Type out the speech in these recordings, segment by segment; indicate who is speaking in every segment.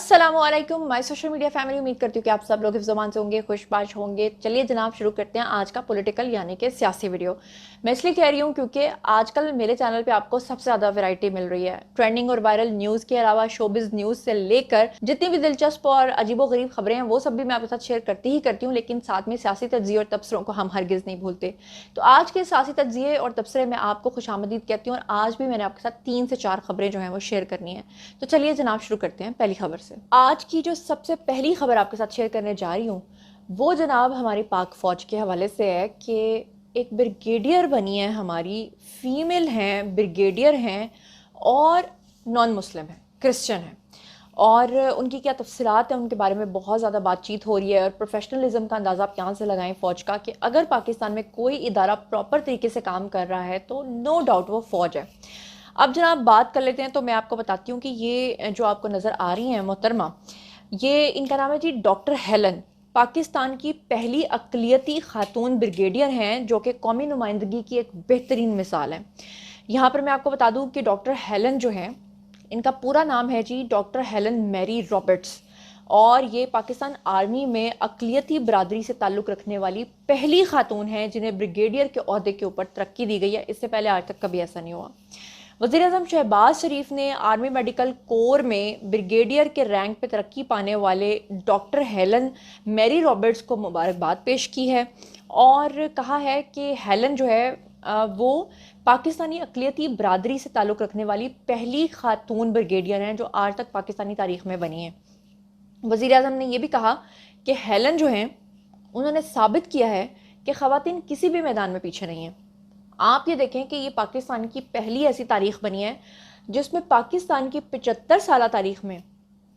Speaker 1: अस्सलामुअलैकुम my social media family. उम्मीद करती हूँ कि आप सब लोग हिफ्ज़ ज़ुबान से होंगे, खुशबाश होंगे। चलिए जनाब शुरू करते हैं आज का पॉलिटिकल यानी कि सियासी वीडियो। मैं इसलिए कह रही हूँ क्योंकि आजकल मेरे चैनल पे आपको सबसे ज़्यादा वैरायटी मिल रही है। ट्रेंडिंग और वायरल न्यूज़ के अलावा शोबिज़ न्यूज़ से लेकर जितनी भी दिलचस्प और अजीबोगरीब खबरें हैं वो सब भी मैं आपके साथ शेयर करती ही करती हूँ, लेकिन साथ में सियासी तज्ज़िये और तबसरों को हम हरगिज़ नहीं भूलते। तो आज के सियासी तज्ज़िये और तबसरे में आपको खुशामदीद कहती हूँ और आज भी मैंने आपके साथ 3 से 4 खबरें जो हैं वो शेयर करनी है। तो चलिए जनाब शुरू करते हैं पहली खबर से। आज की जो सबसे पहली खबर आपके साथ शेयर करने जा रही हूँ वो जनाब हमारी पाक फौज के हवाले से है कि एक ब्रिगेडियर बनी है हमारी, फीमेल हैं, ब्रिगेडियर हैं और नॉन मुस्लिम हैं, क्रिश्चियन हैं। और उनकी क्या तफसीलात हैं उनके बारे में बहुत ज़्यादा बातचीत हो रही है। और प्रोफेशनलिज्म का अंदाज़ा आप यहाँ से लगाएं फ़ौज का कि अगर पाकिस्तान में कोई इदारा प्रॉपर तरीके से काम कर रहा है तो नो डाउट वो फ़ौज है। अब जनाब बात कर लेते हैं, तो मैं आपको बताती हूँ कि ये जो आपको नज़र आ रही हैं मोहतरमा, ये इनका नाम है जी डॉक्टर हेलन। पाकिस्तान की पहली अक़लियती खातून ब्रिगेडियर हैं जो कि कौमी नुमाइंदगी की एक बेहतरीन मिसाल है। यहाँ पर मैं आपको बता दूँ कि डॉक्टर हेलन जो है, इनका पूरा नाम है जी डॉक्टर हेलन मैरी रॉबर्ट्स, और ये पाकिस्तान आर्मी में अक़लियती बरादरी से ताल्लुक़ रखने वाली पहली खातून हैं जिन्हें ब्रिगेडियर के ओहदे के ऊपर तरक्की दी गई है। इससे पहले आज तक कभी ऐसा नहीं हुआ। वज़ीर-ए-आज़म शहबाज शरीफ ने आर्मी मेडिकल कोर में ब्रिगेडियर के रैंक पे तरक्की पाने वाले डॉक्टर हेलन मैरी रॉबर्ट्स को मुबारकबाद पेश की है और कहा है कि हेलन जो है वो पाकिस्तानी अक़लियती बरादरी से ताल्लुक़ रखने वाली पहली खातून ब्रिगेडियर हैं जो आज तक पाकिस्तानी तारीख़ में बनी है। वज़ीर-ए-आज़म ने यह भी कहा कि हेलन जो हैं उन्होंने साबित किया है कि ख़वातीन किसी भी मैदान में पीछे नहीं हैं। आप ये देखें कि ये पाकिस्तान की पहली ऐसी तारीख़ बनी है जिसमें पाकिस्तान की 75 साल तारीख़ में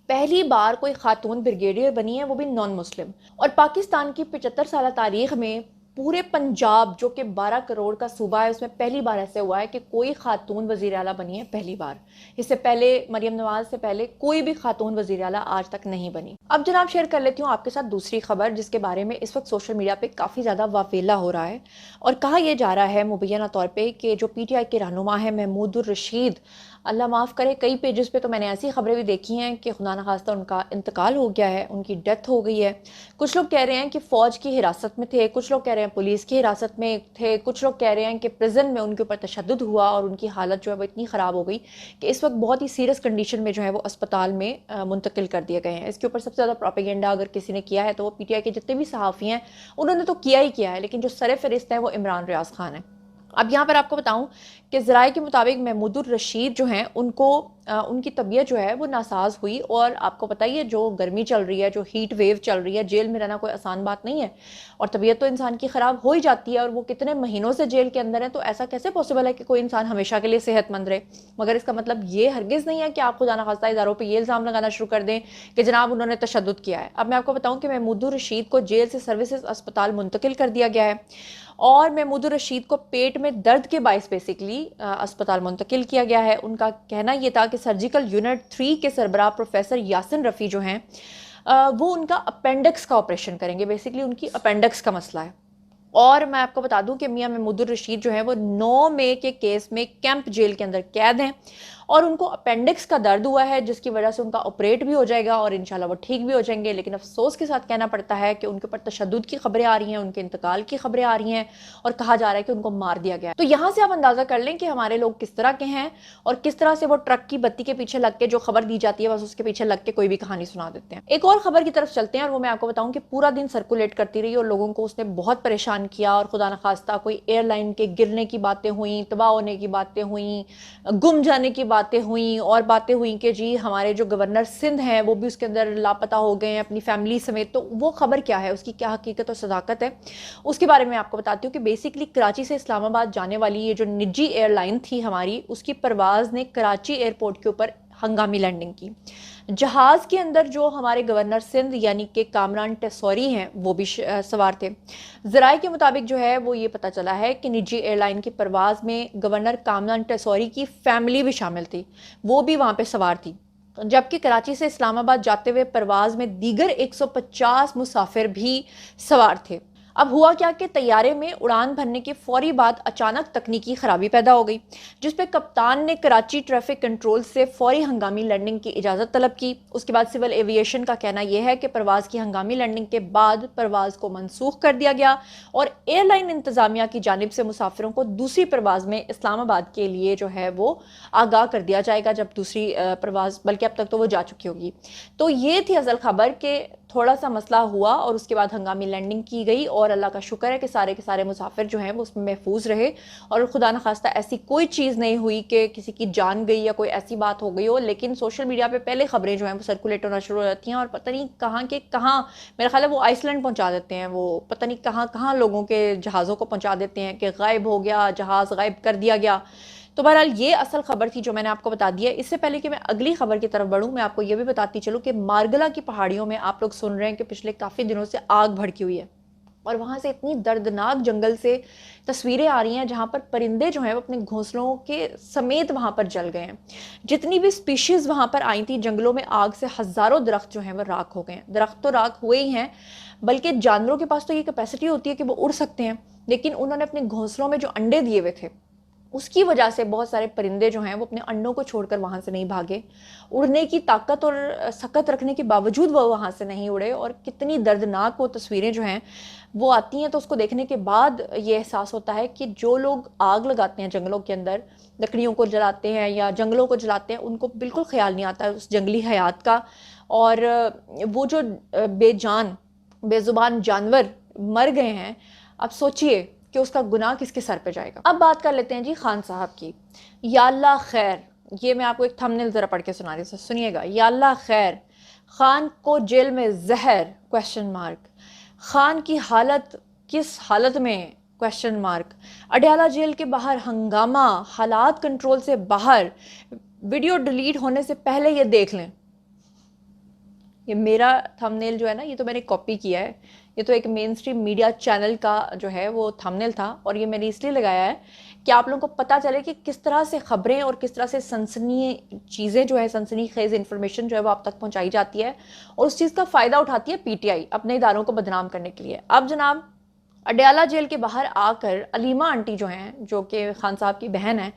Speaker 1: पहली बार कोई खातून ब्रिगेडियर बनी है, वो भी नॉन मुस्लिम। और पाकिस्तान की 75 साल तारीख़ में पूरे पंजाब जो कि 12 करोड़ का सूबा है उसमें पहली बार ऐसे हुआ है कि कोई खातून वज़ीर आला बनी है, पहली बार। इससे पहले मरियम नवाज से पहले कोई भी खातून वज़ीर आला आज तक नहीं बनी। अब जनाब शेयर कर लेती हूँ आपके साथ दूसरी खबर जिसके बारे में इस वक्त सोशल मीडिया पे काफ़ी ज़्यादा वावेला हो रहा है और कहा यह जा रहा है मुबैना तौर पर कि जो PTI के रहनुमा है महमूदुर रशीद, अल्लाह माफ़ करे, कई पेजेस पे तो मैंने ऐसी खबरें भी देखी हैं कि खुदा न खास्ता उनका इंतकाल हो गया है, उनकी डेथ हो गई है। कुछ लोग कह रहे हैं कि फ़ौज की हिरासत में थे, कुछ लोग कह रहे हैं पुलिस की हिरासत में थे, कुछ लोग कह रहे हैं कि प्रिजन में उनके ऊपर तशद्दुद हुआ और उनकी हालत जो है वो इतनी ख़राब हो गई कि इस वक्त बहुत ही सीरियस कंडीशन में जो है वो अस्पताल में मुंतकिल कर दिए गए हैं। इसके ऊपर सबसे ज़्यादा प्रोपेगेंडा अगर किसी ने किया है तो वो PTI के जितने भी सहाफ़ी हैं उन्होंने तो किया ही किया है, लेकिन जो सर फ़हरिस्त है वो इमरान रियाज खान है। अब यहाँ पर आपको बताऊं कि ज़राए के मुताबिक महमूदुर रशीद जो हैं उनको उनकी तबीयत जो है वो नासाज हुई। और आपको पता ही है जो गर्मी चल रही है, जो हीट वेव चल रही है, जेल में रहना कोई आसान बात नहीं है और तबीयत तो इंसान की ख़राब हो ही जाती है। और वो कितने महीनों से जेल के अंदर है, तो ऐसा कैसे पॉसिबल है कि कोई इंसान हमेशा के लिए सेहतमंद रहे। मगर इसका मतलब ये हरगिज़ नहीं है कि आप खुदा न खास्ता इदारों पर ये इल्ज़ाम लगाना शुरू कर दें कि जनाब उन्होंने तशद्दुद किया है। अब मैं आपको बताऊँ कि महमूदुर रशीद को जेल से सर्विसेज अस्पताल मुंतकिल कर दिया गया है और महमूदुर रशीद को पेट में दर्द के बायस बेसिकली अस्पताल मुंतकिल किया गया है। उनका कहना यह था कि सर्जिकल यूनिट 3 के सरबराह प्रोफेसर यासिन रफ़ी जो हैं वो उनका अपेंडिक्स का ऑपरेशन करेंगे। बेसिकली उनकी अपेंडिक्स का मसला है। और मैं आपको बता दूं कि मियां महमूदुर रशीद जो है वो 9 मई के केस में कैंप जेल के अंदर कैद हैं और उनको अपेंडिक्स का दर्द हुआ है जिसकी वजह से उनका ऑपरेट भी हो जाएगा और इंशाल्लाह वो ठीक भी हो जाएंगे। लेकिन अफसोस के साथ कहना पड़ता है कि उनके ऊपर तशद्दुद की खबरें आ रही हैं, उनके इंतकाल की खबरें आ रही हैं और कहा जा रहा है कि उनको मार दिया गया। तो यहाँ से आप अंदाज़ा कर लें कि हमारे लोग किस तरह के हैं और किस तरह से वो ट्रक की बत्ती के पीछे लग के जो खबर दी जाती है बस उसके पीछे लग के कोई भी कहानी सुना देते हैं। एक और खबर की तरफ चलते हैं और वो मैं आपको बताऊँ कि पूरा दिन सर्कुलेट करती रही और लोगों को उसने बहुत परेशान किया और खुदा न खास्ता कोई एयरलाइन के गिरने की बातें हुई, तबाह होने की बातें हुई, गुम जाने की बातें हुई और बातें हुई कि जी हमारे जो गवर्नर सिंध हैं वो भी उसके अंदर लापता हो गए हैं अपनी फैमिली समेत। तो वो खबर क्या है, उसकी क्या हकीकत और सदाकत है, उसके बारे में आपको बताती हूँ कि बेसिकली कराची से इस्लामाबाद जाने वाली ये जो निजी एयरलाइन थी हमारी, उसकी परवाज़ ने कराची एयरपोर्ट के ऊपर हंगामी लैंडिंग की। जहाज़ के अंदर जो हमारे गवर्नर सिंध यानी कि कामरान टेसौरी हैं वो भी सवार थे। ज़राए के मुताबिक जो है वो ये पता चला है कि निजी एयरलाइन की परवाज़ में गवर्नर कामरान टेसौरी की फैमिली भी शामिल थी, वो भी वहाँ पे सवार थी। जबकि कराची से इस्लामाबाद जाते हुए परवाज़ में दीगर 150 मुसाफिर भी सवार थे। अब हुआ क्या कि तैयारे में उड़ान भरने के फौरी बाद अचानक तकनीकी खराबी पैदा हो गई, जिस पे कप्तान ने कराची ट्रैफिक कंट्रोल से फौरी हंगामी लैंडिंग की इजाज़त तलब की। उसके बाद सिविल एविएशन का कहना यह है कि परवाज़ की हंगामी लैंडिंग के बाद परवाज़ को मनसूख कर दिया गया और एयरलाइन इंतज़ामिया की जानिब से मुसाफिरों को दूसरी परवाज़ में इस्लामाबाद के लिए जो है वो आगाह कर दिया जाएगा जब दूसरी परवाज़, बल्कि अब तक तो वो जा चुकी होगी। तो ये थी असल खबर कि थोड़ा सा मसला हुआ और उसके बाद हंगामी लैंडिंग की गई और अल्लाह का शुक्र है कि सारे के सारे मुसाफिर जो हैं वो उसमें महफूज रहे और खुदा न खास्ता ऐसी कोई चीज़ नहीं हुई कि किसी की जान गई या कोई ऐसी बात हो गई हो। लेकिन सोशल मीडिया पे पहले खबरें जो हैं वो सर्कुलेट होना शुरू हो जाती हैं और पता नहीं कहाँ के कहाँ, मेरा ख्याल है वो आइसलैंड पहुँचा देते हैं, वो पता नहीं कहाँ कहाँ लोगों के जहाज़ों को पहुँचा देते हैं कि गायब हो गया, जहाज़ गायब कर दिया गया। तो बहरहाल ये असल खबर थी जो मैंने आपको बता दी है। इससे पहले कि मैं अगली खबर की तरफ बढ़ूं, मैं आपको ये भी बताती चलूं कि मार्गला की पहाड़ियों में आप लोग सुन रहे हैं कि पिछले काफ़ी दिनों से आग भड़की हुई है और वहाँ से इतनी दर्दनाक जंगल से तस्वीरें आ रही हैं जहाँ पर परिंदे जो हैं वो अपने घोंसलों के समेत वहाँ पर जल गए हैं। जितनी भी स्पीशीज़ वहाँ पर आई थी, जंगलों में आग से हज़ारों दरख्त जो हैं वो राख हो गए हैं। दरख्त तो राख हुए ही हैं, बल्कि जानवरों के पास तो ये कैपेसिटी होती है कि वो उड़ सकते हैं, लेकिन उन्होंने अपने घोंसलों में जो अंडे दिए हुए थे उसकी वजह से बहुत सारे परिंदे जो हैं वो अपने अंडों को छोड़कर वहाँ से नहीं भागे। उड़ने की ताकत और सकत रखने के बावजूद वो वहाँ से नहीं उड़े और कितनी दर्दनाक वो तस्वीरें जो हैं वो आती हैं। तो उसको देखने के बाद ये एहसास होता है कि जो लोग आग लगाते हैं जंगलों के अंदर, लकड़ियों को जलाते हैं या जंगलों को जलाते हैं, उनको बिल्कुल ख्याल नहीं आता उस जंगली हयात का। और वो जो बेजान बेजुबान जानवर मर गए हैं, अब सोचिए कि उसका गुनाह किसके सर पे जाएगा। अब बात कर लेते हैं जी खान साहब की। या अल्लाह खैर, ये मैं आपको एक थंबनेल जरा पढ़ के सुना रही हूँ, सुनिएगा। या अल्लाह खैर, खान को जेल में जहर क्वेश्चन मार्क, खान की हालत किस हालत में क्वेश्चन मार्क, अडयाला जेल के बाहर हंगामा, हालात कंट्रोल से बाहर, वीडियो डिलीट होने से पहले ये देख लें। ये मेरा थंबनेल जो है ना, ये तो मैंने कॉपी किया है, ये तो एक मेन स्ट्रीम मीडिया चैनल का जो है वो थंबनेल था और ये मैंने इसलिए लगाया है कि आप लोगों को पता चले कि किस तरह से खबरें और किस तरह से सनसनी चीज़ें जो है, सनसनी खेज इन्फॉर्मेशन जो है वो आप तक पहुंचाई जाती है और उस चीज़ का फ़ायदा उठाती है पीटीआई अपने इदारों को बदनाम करने के लिए। अब जनाब, अडयाला जेल के बाहर आकर अलीमा आंटी जो हैं, जो कि खान साहब की बहन है,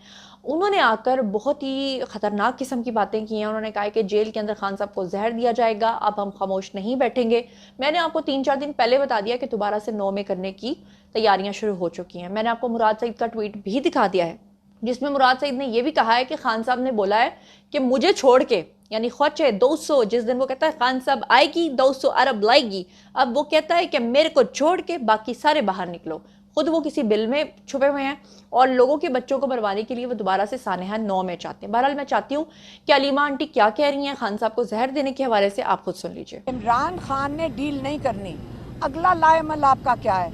Speaker 1: उन्होंने आकर बहुत ही ख़तरनाक किस्म की बातें की हैं। उन्होंने कहा कि जेल के अंदर खान साहब को जहर दिया जाएगा, अब हम खामोश नहीं बैठेंगे। मैंने आपको 3-4 दिन पहले बता दिया कि दोबारा से 9 में करने की तैयारियां शुरू हो चुकी हैं। मैंने आपको मुराद सईद का ट्वीट भी दिखा दिया है जिसमें मुराद सईद ने यह भी कहा है कि खान साहब ने बोला है कि मुझे छोड़ के, यानी ख्वाचे 200, जिस दिन वो कहता है खान साहब आएगी 200 अरब लाएगी, अब वो कहता है कि मेरे को छोड़ के बाकी सारे बाहर निकलो। खुद वो किसी बिल में छुपे हुए हैं और लोगों के बच्चों को मरवाने के लिए वो दोबारा से सानेहा 9 में चाहते हैं। बहरहाल मैं चाहती हूँ कि अलीमा आंटी क्या कह रही हैं खान साहब को जहर देने के हवाले से, आप खुद सुन लीजिए।
Speaker 2: इमरान खान ने डील नहीं करनी, अगला लाएमल आपका क्या है?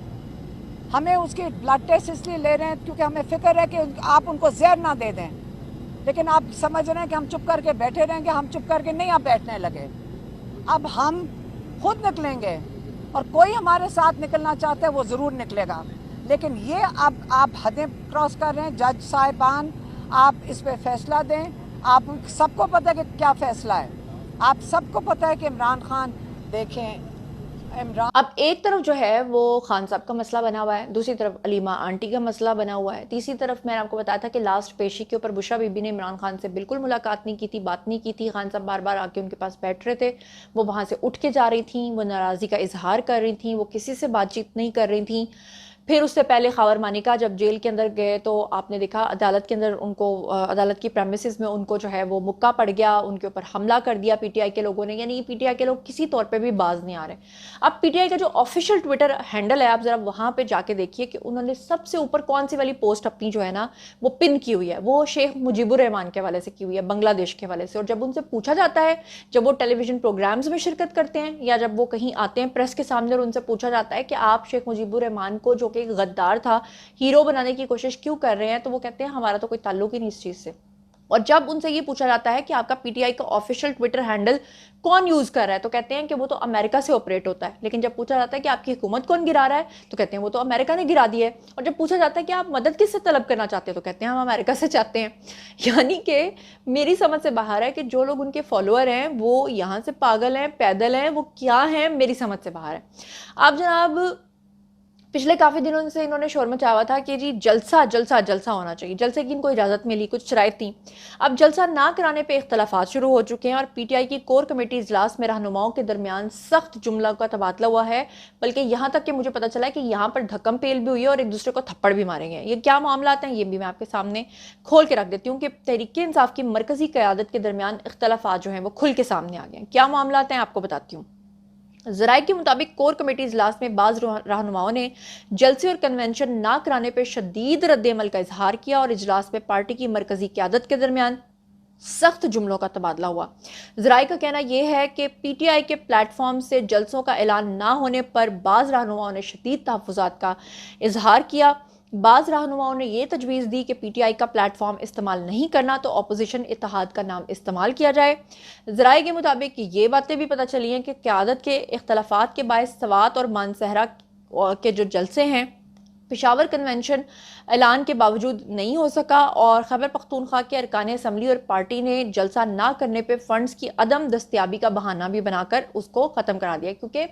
Speaker 2: हमें उसकी ब्लड टेस्ट इसलिए ले रहे हैं क्योंकि हमें फिक्र है कि आप उनको जहर ना दे दें, लेकिन आप समझ रहे हैं कि हम चुप करके बैठे रहेंगे। हम चुप करके नहीं आप बैठने लगे, अब हम खुद निकलेंगे और कोई हमारे साथ निकलना चाहता है वो ज़रूर निकलेगा। लेकिन ये अब आप हदें क्रॉस कर रहे हैं। जज साहिबान, आप इस पे फैसला दें। आप सबको पता है कि क्या फैसला है, आप सबको पता है कि इमरान खान, देखें इमरान,
Speaker 1: अब एक तरफ जो है वो खान साहब का मसला बना हुआ है, दूसरी तरफ अलीमा आंटी का मसला बना हुआ है, तीसरी तरफ मैंने आपको बताया था कि लास्ट पेशी के ऊपर बुशरा बीबी ने इमरान खान से बिल्कुल मुलाकात नहीं की थी, बात नहीं की थी। खान साहब बार बार आके उनके पास बैठ रहे थे, वो वहाँ से उठ के जा रही थी, वो नाराज़गी का इजहार कर रही थी, वो किसी से बातचीत नहीं कर रही थी। फिर उससे पहले खावर मानिका जब जेल के अंदर गए तो आपने देखा अदालत के अंदर उनको, अदालत की प्रेमिसेस में उनको जो है वो मुक्का पड़ गया, उनके ऊपर हमला कर दिया पीटीआई के लोगों ने। यानी पीटीआई के लोग किसी तौर पे भी बाज नहीं आ रहे। अब पीटीआई का जो ऑफिशियल ट्विटर हैंडल है, आप जरा वहाँ पे जाके देखिए कि उन्होंने सबसे ऊपर कौन सी वाली पोस्ट अपनी जो है ना वो पिन की हुई है, वो शेख मुजीबुर रहमान के हवाले से की हुई है, बांग्लादेश के हवाले से। और जब उनसे पूछा जाता है, जब वो टेलीविजन प्रोग्राम्स में शिरकत करते हैं या जब वो कहीं आते हैं प्रेस के सामने और उनसे पूछा जाता है कि आप शेख मुजीबुर रहमान को, जो कि गद्दार था, हीरो बनाने की कोशिश क्यों कर रहे हैं, तो वो कहते हैं हमारा तो कोई ताल्लुक ही नहीं इस चीज से। और जब उनसे ये पूछा जाता है कि आपका पीटीआई का ऑफिशियल ट्विटर हैंडल कौन यूज कर रहा है, तो कहते हैं कि वो तो अमेरिका से ऑपरेट होता है। लेकिन जब पूछा जाता है कि आपकी हुकूमत कौन गिरा रहा है, तो कहते हैं वो तो अमेरिका ने गिरा दी है। और जब पूछा जाता है कि आप मदद किससे तलब करना चाहते हैं, तो कहते हैं हम अमेरिका से चाहते हैं। यानी कि मेरी समझ से बाहर है कि जो लोग उनके फॉलोअर हैं वो यहाँ से पागल हैं, पैदल हैं, वो क्या हैं, मेरी समझ से बाहर है। आप जनाब पिछले काफ़ी दिनों से इन्होंने शोर मचाया हुआ था कि जी जलसा जलसा जलसा होना चाहिए, जलसे की इनको इजाज़त मिली, कुछ शराइत थी। अब जलसा ना कराने पे इख्तलाफात शुरू हो चुके हैं और पीटीआई की कोर कमेटी इजलास में रहनुमाओं के दरमियान सख्त जुमला का तबादला हुआ है, बल्कि यहाँ तक कि मुझे पता चला है कि यहाँ पर धक्कम पेल भी हुई है और एक दूसरे को थप्पड़ भी मारे गए। ये क्या मामला हैं, ये भी मैं आपके सामने खोल के रख देती हूँ कि तहरीक इंसाफ की मरकजी क़यादत के दरमियान इख्तलाफात जो हैं वो खुल के सामने आ गए हैं। क्या मामला हैं आपको बताती हूँ। ज़राए के मुताबिक कोर कमेटी इजलास में बाज़ रहनुमाओं ने जलसे और कन्वेंशन ना कराने पर शदीद रद्द-ए-अमल का इजहार किया और इजलास में पार्टी की मरकजी क़यादत के दरमियान सख्त जुमलों का तबादला हुआ। ज़राए का कहना यह है कि पीटीआई के प्लेटफॉर्म से जलसों का ऐलान ना होने पर बाज़ रहनुमाओं ने शदीद तहफ़्फ़ुज़ात का इजहार किया। बाज़ रहनुमाओं ने यह तजवीज़ दी कि पीटीआई का प्लेटफॉर्म इस्तेमाल नहीं करना तो अपोजिशन इत्तेहाद का नाम इस्तेमाल किया जाए। ज़राए के मुताबिक ये बातें भी पता चली हैं कि क़यादत के इख्तलाफात के बायस सवात और मानसहरा के जो जलसे हैं पेशावर कन्वेंशन ऐलान के बावजूद नहीं हो सका और खैबर पख्तूनख्वा के अरकान असम्बली और पार्टी ने जलसा ना करने पर फंड्स की अदम दस्तियाबी का बहाना भी बनाकर उसको ख़त्म करा दिया, क्योंकि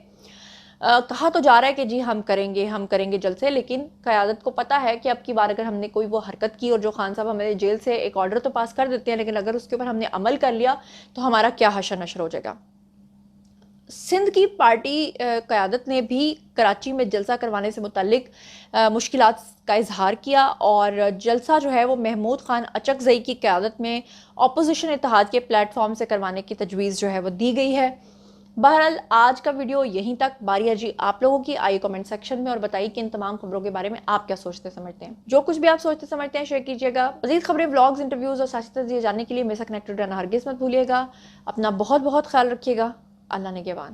Speaker 1: कहा तो जा रहा है कि जी हम करेंगे जलसे, लेकिन क़यादत को पता है कि अब की बार अगर हमने कोई वो हरकत की और जो खान साहब हमें जेल से एक ऑर्डर तो पास कर देते हैं, लेकिन अगर उसके ऊपर हमने अमल कर लिया तो हमारा क्या हशर नशर हो जाएगा। सिंध की पार्टी क़यादत ने भी कराची में जलसा करवाने से मुतल्लिक मुश्किलात का इजहार किया और जलसा जो है वो महमूद खान अचकज़ई की क़यादत में अपोजिशन इत्तेहाद के प्लेटफॉर्म से करवाने की तजवीज़ जो है वो दी गई है। बहरहाल आज का वीडियो यहीं तक। बारी है जी आप लोगों की, आइए कमेंट सेक्शन में और बताइए कि इन तमाम खबरों के बारे में आप क्या सोचते समझते हैं। जो कुछ भी आप सोचते समझते हैं शेयर कीजिएगा। मज़ीद खबरें, व्लॉग्स, इंटरव्यूज़ और सियासी तज़किरे जानने के लिए मेरे साथ कनेक्टेड रहना हरगिज़ मत भूलिएगा। अपना बहुत बहुत ख्याल रखिएगा। अल्लाह ने के बाद।